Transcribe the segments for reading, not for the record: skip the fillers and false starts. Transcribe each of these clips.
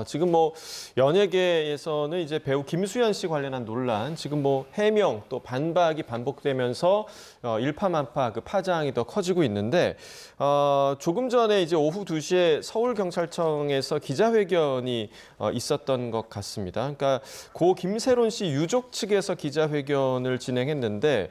지금 뭐 연예계에서는 이제 배우 김수현 씨 관련한 논란, 지금 뭐 해명 또 반박이 반복되면서 일파만파 그 파장이 더 커지고 있는데 조금 전에 이제 오후 2시에 서울경찰청에서 기자회견이 있었던 것 같습니다. 그러니까 고 김세론 씨 유족 측에서 기자회견을 진행했는데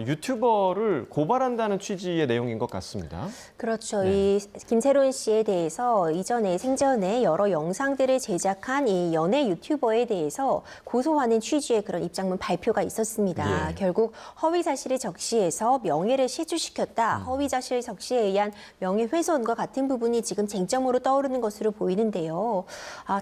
유튜버를 고발한다는 취지의 내용인 것 같습니다. 그렇죠. 네. 이 김세론 씨에 대해서 이전에 생전에 여러 영상들을 제작한 이 연예 유튜버에 대해서 고소하는 취지의 그런 입장문 발표가 있었습니다. 예. 결국 허위 사실을 적시해서 명예를 실추시켰다. 허위 사실 적시에 의한 명예훼손과 같은 부분이 지금 쟁점으로 떠오르는 것으로 보이는데요.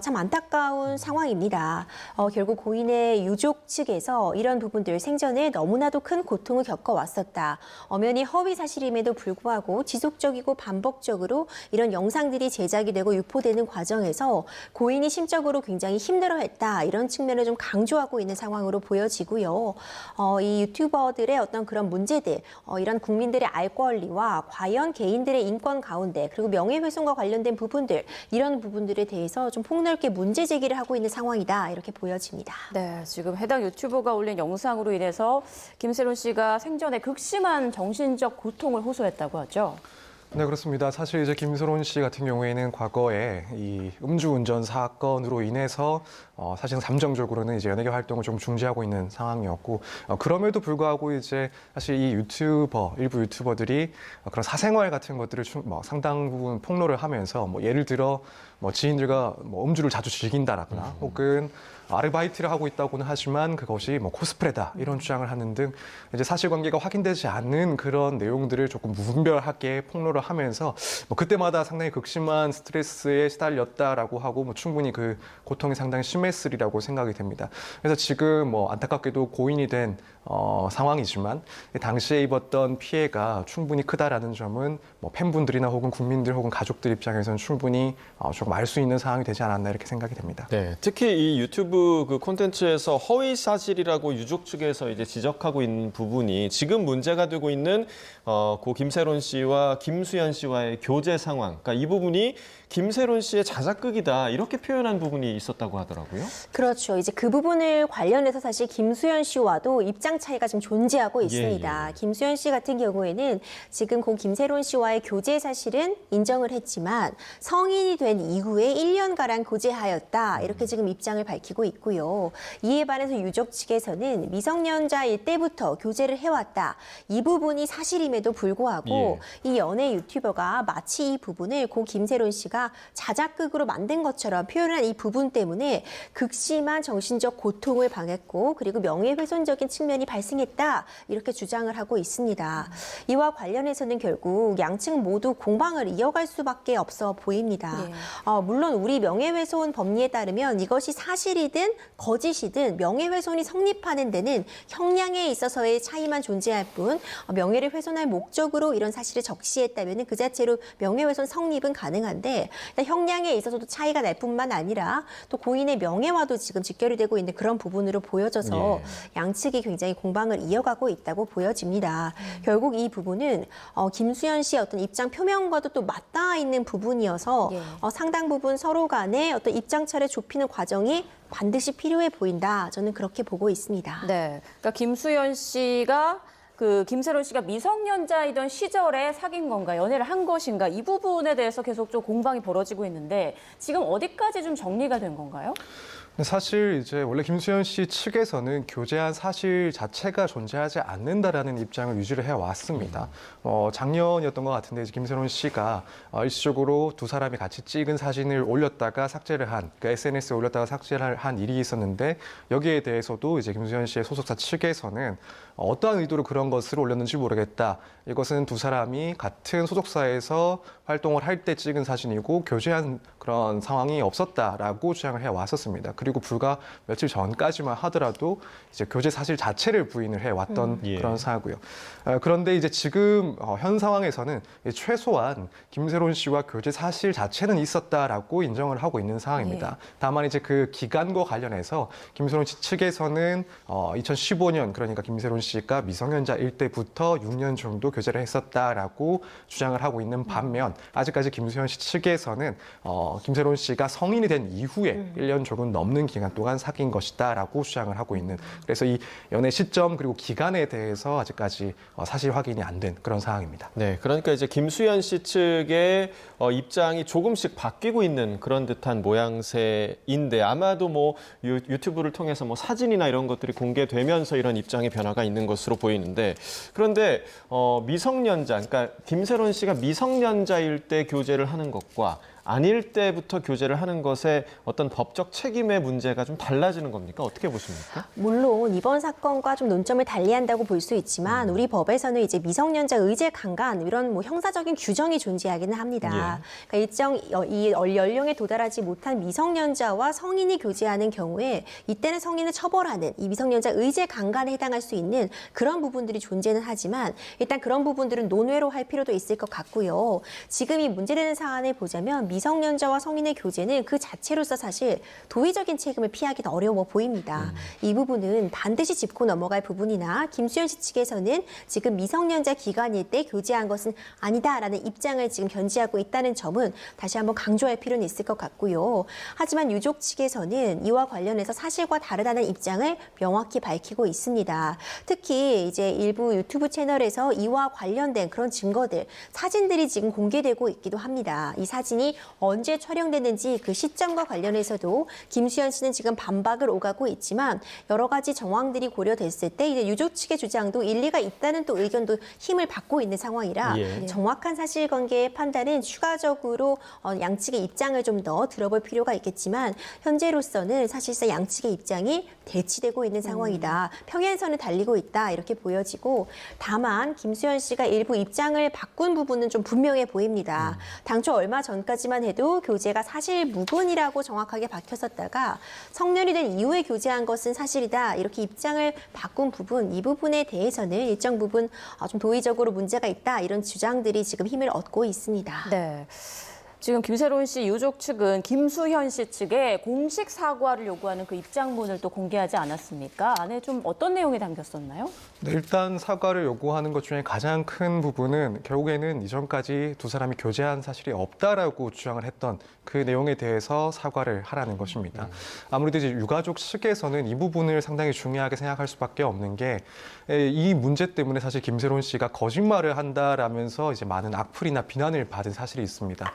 참 안타까운 상황입니다. 결국 고인의 유족 측에서 이런 부분들 생전에 너무나도 큰 고통을 겪어왔었다. 엄연히 허위 사실임에도 불구하고 지속적이고 반복적으로 이런 영상들이 제작이 되고 유포되는 과정에서 고인이 심적으로 굉장히 힘들어했다. 이런 측면을 좀 강조하고 있는 상황으로 보여지고요. 이 유튜버들의 어떤 그런 문제들, 이런 국민들의 알 권리와 과연 개인들의 인권 가운데 그리고 명예훼손과 관련된 부분들, 이런 부분들에 대해서 좀 폭넓게 문제 제기를 하고 있는 상황이다. 이렇게 보여집니다. 네, 지금 해당 유튜버가 올린 영상으로 인해서 김세론 씨가 생전에 극심한 정신적 고통을 호소했다고 하죠. 네, 그렇습니다. 사실 이제 김세론 씨 같은 경우에는 과거에 이 음주운전 사건으로 인해서 사실은 잠정적으로는 이제 연예계 활동을 좀 중지하고 있는 상황이었고 그럼에도 불구하고 이제 사실 이 일부 유튜버들이 그런 사생활 같은 것들을 상당 부분 폭로를 하면서 뭐 예를 들어 뭐 지인들과 뭐 음주를 자주 즐긴다라거나 혹은 아르바이트를 하고 있다고는 하지만 그것이 뭐 코스프레다 이런 주장을 하는 등 이제 사실관계가 확인되지 않는 그런 내용들을 조금 무분별하게 폭로를 하면서 뭐 그때마다 상당히 극심한 스트레스에 시달렸다라고 하고 뭐 충분히 그 고통이 상당히 심했으리라고 생각이 됩니다. 그래서 지금 뭐 안타깝게도 고인이 된 상황이지만 당시에 입었던 피해가 충분히 크다라는 점은 뭐 팬분들이나 혹은 국민들 혹은 가족들 입장에서는 충분히 조금 알 수 있는 상황이 되지 않았나 이렇게 생각이 됩니다. 네, 특히 이 유튜브 그 콘텐츠에서 허위 사실이라고 유족 측에서 이제 지적하고 있는 부분이 지금 문제가 되고 있는 고 김세론 씨와 김수현 씨와의 교제 상황, 그러니까 이 부분이 김세론 씨의 자작극이다 이렇게 표현한 부분이 있었다고 하더라고요. 그렇죠. 이제 그 부분을 관련해서 사실 김수현 씨와도 입장 차이가 좀 존재하고 있습니다. 예. 김수현 씨 같은 경우에는 지금 고 김세론 씨와의 교제 사실은 인정을 했지만 성인이 된 이후에 1년가량 교제하였다. 이렇게 지금 입장을 밝히고 있고요. 이에 반해서 유족 측에서는 미성년자일 때부터 교제를 해왔다. 이 부분이 사실임에도 불구하고 이 연예 유튜버가 마치 이 부분을 고 김세론 씨가 자작극으로 만든 것처럼 표현한 이 부분 때문에 극심한 정신적 고통을 당했고 그리고 명예훼손적인 측면이 발생했다. 이렇게 주장을 하고 있습니다. 이와 관련해서는 결국 양측 모두 공방을 이어갈 수밖에 없어 보입니다. 네. 물론 우리 명예훼손 법리에 따르면 이것이 사실이든 거짓이든 명예훼손이 성립하는 데는 형량에 있어서의 차이만 존재할 뿐 명예를 훼손할 목적으로 이런 사실을 적시했다면 그 자체로 명예훼손 성립은 가능한데 형량에 있어서도 차이가 날 뿐만 아니라 또 고인의 명예와도 지금 직결이 되고 있는 그런 부분으로 보여져서 양측이 굉장히 공방을 이어가고 있다고 보여집니다. 결국 이 부분은 김수현 씨의 어떤 입장 표명과도 또 맞닿아 있는 부분이어서 상당 부분 서로 간의 어떤 입장차를 좁히는 과정이 반드시 필요해 보인다. 저는 그렇게 보고 있습니다. 네, 그러니까 김수현 씨가 김세론 씨가 미성년자이던 시절에 사귄 건가, 연애를 한 것인가, 이 부분에 대해서 계속 좀 공방이 벌어지고 있는데 지금 어디까지 좀 정리가 된 건가요? 사실 이제 원래 김수현 씨 측에서는 교제한 사실 자체가 존재하지 않는다라는 입장을 유지를 해왔습니다. 작년이었던 것 같은데 이제 김세론 씨가 일시적으로 두 사람이 같이 찍은 사진을 올렸다가 삭제를 한, 그러니까 SNS에 올렸다가 삭제를 한 일이 있었는데 여기에 대해서도 이제 김수현 씨의 소속사 측에서는 어떠한 의도로 그런 것을 올렸는지 모르겠다. 이것은 두 사람이 같은 소속사에서 활동을 할 때 찍은 사진이고 교제한 그런 상황이 없었다라고 주장을 해왔었습니다. 그리고 불과 며칠 전까지만 하더라도 이제 교제 사실 자체를 부인을 해왔던 예. 그런 상황이고요. 그런데 이제 지금 현 상황에서는 최소한 김세론 씨와 교제 사실 자체는 있었다라고 인정을 하고 있는 상황입니다. 다만 이제 그 기간과 관련해서 김세론 씨 측에서는 2015년 그러니까 김세론 씨가 미성년자일 때부터 6년 정도 교제를 했었다라고 주장을 하고 있는 반면 아직까지 김수현 씨 측에서는 김세론 씨가 성인이 된 이후에 1년 조금 넘는 기간 동안 사귄 것이다라고 주장을 하고 있는 그래서 이 연애 시점 그리고 기간에 대해서 아직까지 사실 확인이 안 된 그런 상황입니다. 네, 그러니까 이제 김수현 씨 측의 입장이 조금씩 바뀌고 있는 그런 듯한 모양새인데 아마도 뭐 유튜브를 통해서 뭐 사진이나 이런 것들이 공개되면서 이런 입장의 변화가 있는 것으로 보이는데 그런데 미성년자, 그러니까 김세론 씨가 미성년자일 때 교제를 하는 것과 아닐 때부터 교제를 하는 것에 어떤 법적 책임의 문제가 좀 달라지는 겁니까? 어떻게 보십니까? 물론 이번 사건과 좀 논점을 달리한다고 볼 수 있지만 우리 법에서는 이제 미성년자 의제 강간 이런 뭐 형사적인 규정이 존재하기는 합니다. 그러니까 일정 이 연령에 도달하지 못한 미성년자와 성인이 교제하는 경우에 이때는 성인을 처벌하는 이 미성년자 의제 강간에 해당할 수 있는 그런 부분들이 존재는 하지만 일단 그런 부분들은 논외로 할 필요도 있을 것 같고요. 지금 이 문제되는 사안을 보자면 미성년자와 성인의 교제는 그 자체로서 사실 도의적인 책임을 피하기는 어려워 보입니다. 이 부분은 반드시 짚고 넘어갈 부분이나 김수현 씨 측에서는 지금 미성년자 기간일 때 교제한 것은 아니다라는 입장을 지금 견지하고 있다는 점은 다시 한번 강조할 필요는 있을 것 같고요. 하지만 유족 측에서는 이와 관련해서 사실과 다르다는 입장을 명확히 밝히고 있습니다. 특히 이제 일부 유튜브 채널에서 이와 관련된 그런 증거들, 사진들이 지금 공개되고 있기도 합니다. 이 사진이 언제 촬영됐는지 그 시점과 관련해서도 김수현 씨는 지금 반박을 오가고 있지만 여러 가지 정황들이 고려됐을 때 이제 유족 측의 주장도 일리가 있다는 또 의견도 힘을 받고 있는 상황이라 정확한 사실관계의 판단은 추가적으로 양측의 입장을 좀 더 들어볼 필요가 있겠지만 현재로서는 사실상 양측의 입장이 대치되고 있는 상황이다. 평행선을 달리고 있다 이렇게 보여지고 다만 김수현 씨가 일부 입장을 바꾼 부분은 좀 분명해 보입니다. 당초 얼마 전까지만 해도 교제가 사실 무근이라고 정확하게 밝혔었다가 성년이 된 이후에 교제한 것은 사실이다 이렇게 입장을 바꾼 부분 이 부분에 대해서는 일정 부분 좀 도의적으로 문제가 있다 이런 주장들이 지금 힘을 얻고 있습니다. 네. 지금 김세론 씨 유족 측은 김수현 씨 측에 공식 사과를 요구하는 그 입장문을 또 공개하지 않았습니까? 안에 좀 어떤 내용이 담겼었나요? 네, 일단 사과를 요구하는 것 중에 가장 큰 부분은 결국에는 이전까지 두 사람이 교제한 사실이 없다라고 주장을 했던 그 내용에 대해서 사과를 하라는 것입니다. 아무래도 이제 유가족 측에서는 이 부분을 상당히 중요하게 생각할 수밖에 없는 게 이 문제 때문에 사실 김세론 씨가 거짓말을 한다라면서 이제 많은 악플이나 비난을 받은 사실이 있습니다.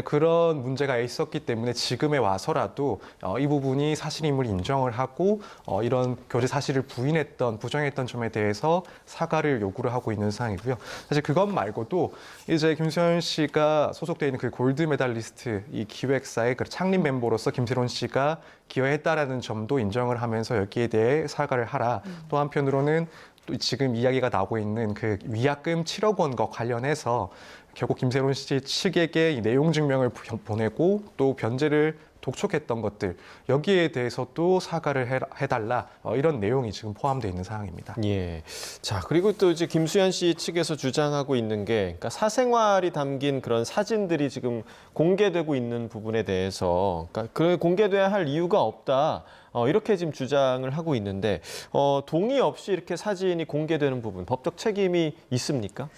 그런 문제가 있었기 때문에 지금에 와서라도 이 부분이 사실임을 인정을 하고 이런 교제 사실을 부인했던 부정했던 점에 대해서 사과를 요구를 하고 있는 상황이고요. 사실 그것 말고도 이제 김수현 씨가 소속되어 있는 그 골드 메달리스트 이 기획사의 그 창립 멤버로서 김세론 씨가 기여했다라는 점도 인정을 하면서 여기에 대해 사과를 하라. 또 한편으로는 또 지금 이야기가 나오고 있는 그 위약금 7억 원과 관련해서 결국 김세론 씨 측에게 이 내용 증명을 보내고 또 변제를 독촉했던 것들 여기에 대해서도 사과를 해달라 이런 내용이 지금 포함되어 있는 상황입니다. 예. 자, 그리고 또 이제 김수현 씨 측에서 주장하고 있는 게 그러니까 사생활이 담긴 그런 사진들이 지금 공개되고 있는 부분에 대해서 그러니까 그 공개돼야 할 이유가 없다. 이렇게 지금 주장을 하고 있는데 동의 없이 이렇게 사진이 공개되는 부분 법적 책임이 있습니까?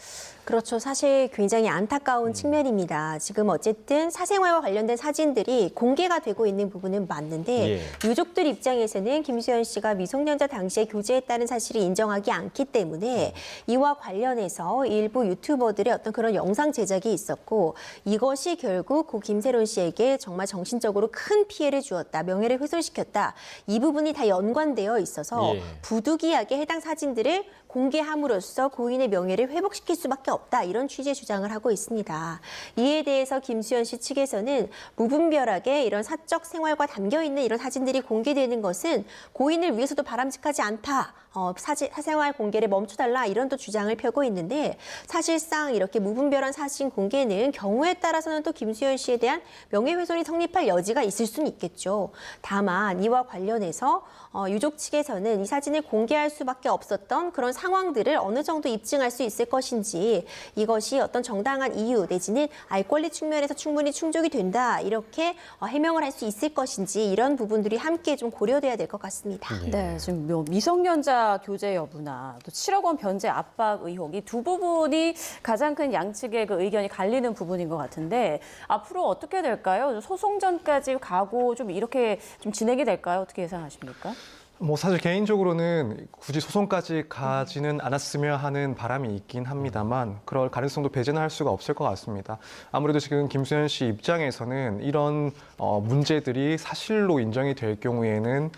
그렇죠. 사실 굉장히 안타까운 측면입니다. 지금 어쨌든 사생활과 관련된 사진들이 공개가 되고 있는 부분은 맞는데 유족들 입장에서는 김수현 씨가 미성년자 당시에 교제했다는 사실을 인정하기 않기 때문에 이와 관련해서 일부 유튜버들의 어떤 그런 영상 제작이 있었고 이것이 결국 고 김세론 씨에게 정말 정신적으로 큰 피해를 주었다. 명예를 훼손시켰다. 이 부분이 다 연관되어 있어서 부득이하게 해당 사진들을 공개함으로써 고인의 명예를 회복시킬 수밖에 없다. 이런 취지의 주장을 하고 있습니다. 이에 대해서 김수현 씨 측에서는 무분별하게 이런 사적 생활과 담겨 있는 이런 사진들이 공개되는 것은 고인을 위해서도 바람직하지 않다. 사생활 공개를 멈춰달라 이런 또 주장을 펴고 있는데 사실상 이렇게 무분별한 사진 공개는 경우에 따라서는 또 김수현 씨에 대한 명예훼손이 성립할 여지가 있을 수는 있겠죠. 다만 이와 관련해서 유족 측에서는 이 사진을 공개할 수밖에 없었던 그런 상황들을 어느 정도 입증할 수 있을 것인지 이것이 어떤 정당한 이유 내지는 알 권리 측면에서 충분히 충족이 된다 이렇게 해명을 할 수 있을 것인지 이런 부분들이 함께 좀 고려돼야 될 것 같습니다. 네, 지금 미성년자 교제 여부나 또 7억 원 변제 압박 의혹 이 두 부분이 가장 큰 양측의 그 의견이 갈리는 부분인 것 같은데 앞으로 어떻게 될까요? 소송전까지 가고 좀 이렇게 좀 진행이 될까요? 어떻게 예상하십니까? 뭐 사실 개인적으로는 굳이 소송까지 가지는 않았으면 하는 바람이 있긴 합니다만 그럴 가능성도 배제는 할 수가 없을 것 같습니다. 아무래도 지금 김수현 씨 입장에서는 이런 문제들이 사실로 인정이 될 경우에는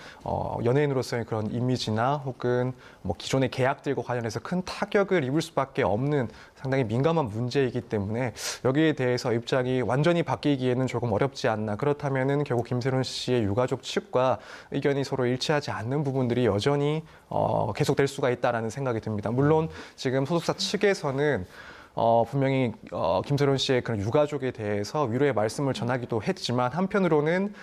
연예인으로서의 그런 이미지나 혹은 뭐 기존의 계약들과 관련해서 큰 타격을 입을 수밖에 없는 상당히 민감한 문제이기 때문에 여기에 대해서 입장이 완전히 바뀌기에는 조금 어렵지 않나. 그렇다면은 결국 김세론 씨의 유가족 측과 의견이 서로 일치하지 않는 부분들이 여전히 계속될 수가 있다라는 생각이 듭니다. 물론 지금 소속사 측에서는 분명히 김세론 씨의 그런 유가족에 대해서 위로의 말씀을 전하기도 했지만 한편으로는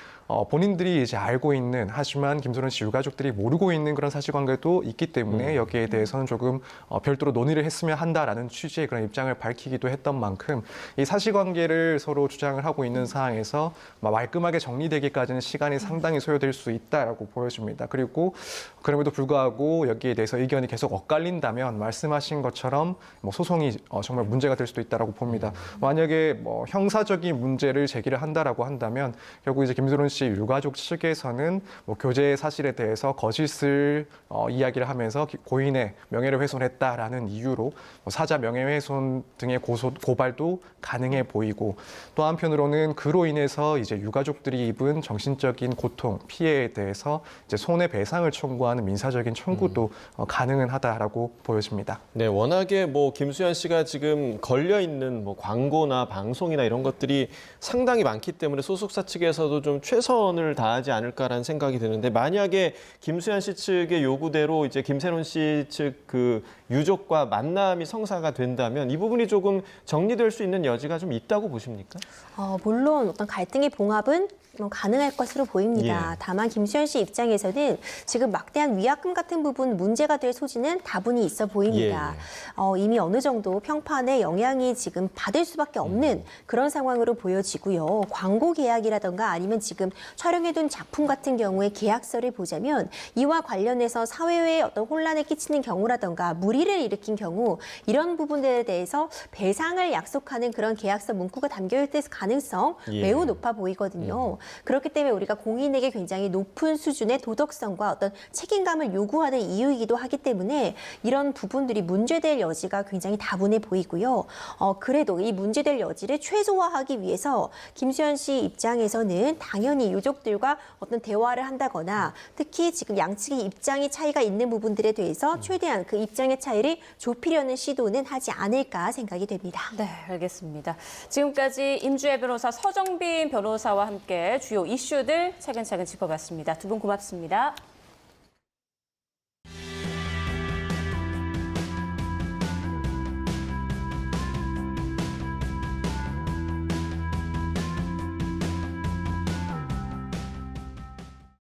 본인들이 이제 알고 있는 하지만 김세론 씨 유가족들이 모르고 있는 그런 사실관계도 있기 때문에 여기에 대해서는 조금 별도로 논의를 했으면 한다라는 취지의 그런 입장을 밝히기도 했던 만큼 이 사실관계를 서로 주장을 하고 있는 상황에서 말끔하게 정리되기까지는 시간이 상당히 소요될 수 있다라고 보여집니다. 그리고 그럼에도 불구하고 여기에 대해서 의견이 계속 엇갈린다면 말씀하신 것처럼 뭐 소송이 정말 문제가 될 수도 있다라고 봅니다. 만약에 뭐 형사적인 문제를 제기를 한다라고 한다면 결국 이제 김세론 씨 유가족 측에서는 뭐 교제 사실에 대해서 거짓을 이야기를 하면서 고인의 명예를 훼손했다라는 이유로 뭐 사자 명예훼손 등의 고발도 가능해 보이고 또 한편으로는 그로 인해서 이제 유가족들이 입은 정신적인 고통, 피해에 대해서 이제 손해배상을 청구하는 민사적인 청구도 가능은 하다라고 보여집니다. 네, 워낙에 뭐 김수현 씨가 지금 걸려 있는 뭐 광고나 방송이나 이런 것들이 상당히 많기 때문에 소속사 측에서도 좀 최선을 다하지 않을까라는 생각이 드는데 만약에 김수현 씨 측의 요구대로 이제 김세론 씨 측 그 유족과 만남이 성사가 된다면 이 부분이 조금 정리될 수 있는 여지가 좀 있다고 보십니까? 물론 어떤 갈등의 봉합은 가능할 것으로 보입니다. 예. 다만 김수현 씨 입장에서는 지금 막대한 위약금 같은 부분 문제가 될 소지는 다분히 있어 보입니다. 이미 어느 정도 평판에 영향이 지금 받을 수밖에 없는 그런 상황으로 보여지고요. 광고 계약이라던가 아니면 지금 촬영해둔 작품 같은 경우에 계약서를 보자면 이와 관련해서 사회에 어떤 혼란을 끼치는 경우라던가 무리를 일으킨 경우 이런 부분들에 대해서 배상을 약속하는 그런 계약서 문구가 담겨 있을 가능성 매우 높아 보이거든요. 그렇기 때문에 우리가 공인에게 굉장히 높은 수준의 도덕성과 어떤 책임감을 요구하는 이유이기도 하기 때문에 이런 부분들이 문제될 여지가 굉장히 다분해 보이고요. 그래도 이 문제될 여지를 최소화하기 위해서 김수현 씨 입장에서는 당연히 유족들과 어떤 대화를 한다거나 특히 지금 양측의 입장이 차이가 있는 부분들에 대해서 최대한 그 입장의 차이를 좁히려는 시도는 하지 않을까 생각이 됩니다. 네, 알겠습니다. 지금까지 임주혜 변호사, 서정빈 변호사와 함께 주요 이슈들 차근차근 짚어봤습니다. 두 분 고맙습니다.